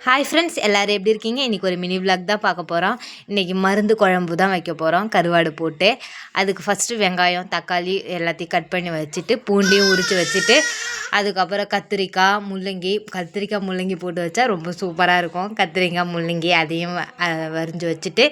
Hi friends, எல்லோரும் எப்படி இருக்கீங்க? இன்றைக்கி ஒரு மினி விளாக் தான் பார்க்க போகிறோம். இன்றைக்கி மருந்து குழம்பு தான் வைக்க போகிறோம், கருவாடு போட்டு. அதுக்கு ஃபஸ்ட்டு வெங்காயம், தக்காளி எல்லாத்தையும் கட் பண்ணி வச்சுட்டு, பூண்டையும் உரித்து வச்சுட்டு, அதுக்கப்புறம் கத்திரிக்காய் முள்ளங்கி போட்டு வச்சா ரொம்ப சூப்பராக இருக்கும். கத்திரிக்காய் முள்ளங்கி அதையும் வரிஞ்சு வச்சுட்டு,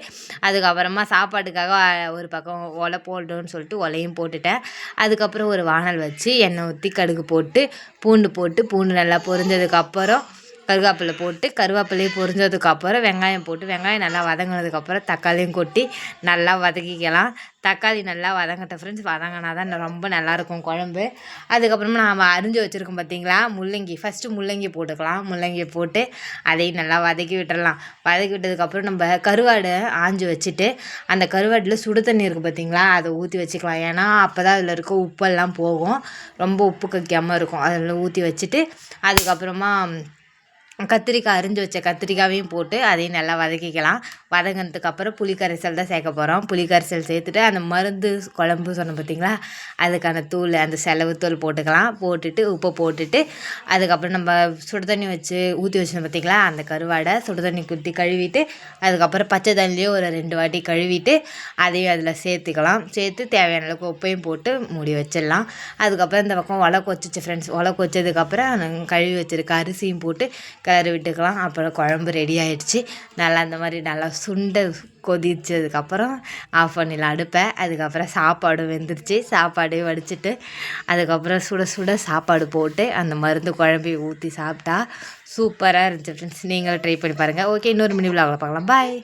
அதுக்கப்புறமா சாப்பாட்டுக்காக ஒரு பக்கம் ஒலை போடணும்னு சொல்லிட்டு ஒலையும் போட்டுட்டேன். அதுக்கப்புறம் ஒரு வானல் வச்சு எண்ணெய் ஊற்றி கடுகு போட்டு பூண்டு நல்லா பொரிஞ்சதுக்கப்புறம் கருவேப்பிலை போட்டு கருவேப்பிலையும் பொரிஞ்சதுக்கப்புறம் வெங்காயம் போட்டு வெங்காயம் நல்லா வதங்கினதுக்கப்புறம் தக்காளியும் கொட்டி நல்லா வதக்கிக்கலாம். தக்காளி நல்லா வதங்கட்டும் ஃப்ரெண்ட்ஸ். வதங்கினா தான் ரொம்ப நல்லாயிருக்கும் குழம்பு. அதுக்கப்புறமா நாம் அரிஞ்சு வச்சுருக்கோம் பார்த்தீங்களா ஃபஸ்ட்டு முள்ளங்கி போட்டுக்கலாம். முள்ளங்கி போட்டு அதையும் நல்லா வதக்கி விட்டுறலாம். வதக்கி விட்டதுக்கப்புறம் நம்ம கருவாடை ஆஞ்சு வச்சுட்டு அந்த கருவாட்டில் சுடு தண்ணி இருக்குது பார்த்தீங்களா, அதை ஊற்றி வச்சுக்கலாம். ஏன்னா அப்போ தான் அதில் இருக்க உப்பெல்லாம் போகும், ரொம்ப உப்பு கக்காமல் இருக்கும். அதில் ஊற்றி வச்சுட்டு அதுக்கப்புறமா அரிஞ்சு வச்ச கத்திரிக்காயையும் போட்டு அதையும் நல்லா வதக்கிக்கலாம். வதங்கினதுக்கப்புறம் புளிக்கரைசல் தான் சேர்க்க போகிறோம். புளிக்கரைசல் சேர்த்துட்டு அந்த மருந்து குழம்பு சொன்னோம் பார்த்திங்களா, அதுக்கான தூள் அந்த செலவு தூள் போட்டுக்கலாம். போட்டுட்டு உப்பை போட்டுட்டு அதுக்கப்புறம் நம்ம சுடு தண்ணி வச்சு ஊற்றி வச்சோம் பார்த்திங்களா, அந்த கருவாடை சுடு தண்ணி ஊற்றி கழுவிட்டு அதுக்கப்புறம் பச்சை தண்ணிலேயே ஒரு 2 வாட்டி கழுவிட்டு அதையும் அதில் சேர்த்துக்கலாம். சேர்த்து தேவையான அளவுக்கு உப்பையும் போட்டு மூடி வச்சிடலாம். அதுக்கப்புறம் இந்த பக்கம் ஒலை கொச்சிச்சு ஃப்ரெண்ட்ஸ். ஒலை கொச்சதுக்கப்புறம் கழுவி வச்சுருக்க அரிசியும் போட்டு கிளறி விட்டுக்கலாம். அப்புறம் குழம்பு ரெடி ஆகிடுச்சு. நல்லா இந்த மாதிரி நல்லா கொதிச்சதுக்கப்புறம் ஆஃப் பண்ணிடலாம் அடுப்பை. அதுக்கப்புறம் சாப்பாடும் வெந்துருச்சு. சாப்பாடையும் வடிச்சிட்டு அதுக்கப்புறம் சுட சுட சாப்பாடு போட்டு அந்த மருந்து குழம்பையும் ஊற்றி சாப்பிட்டா சூப்பராக இருந்துச்சு ஃப்ரெண்ட்ஸ். நீங்களும் ட்ரை பண்ணி பாருங்கள். ஓகே, இன்னொரு மினி விலாகில் பார்க்கலாம். பாய்.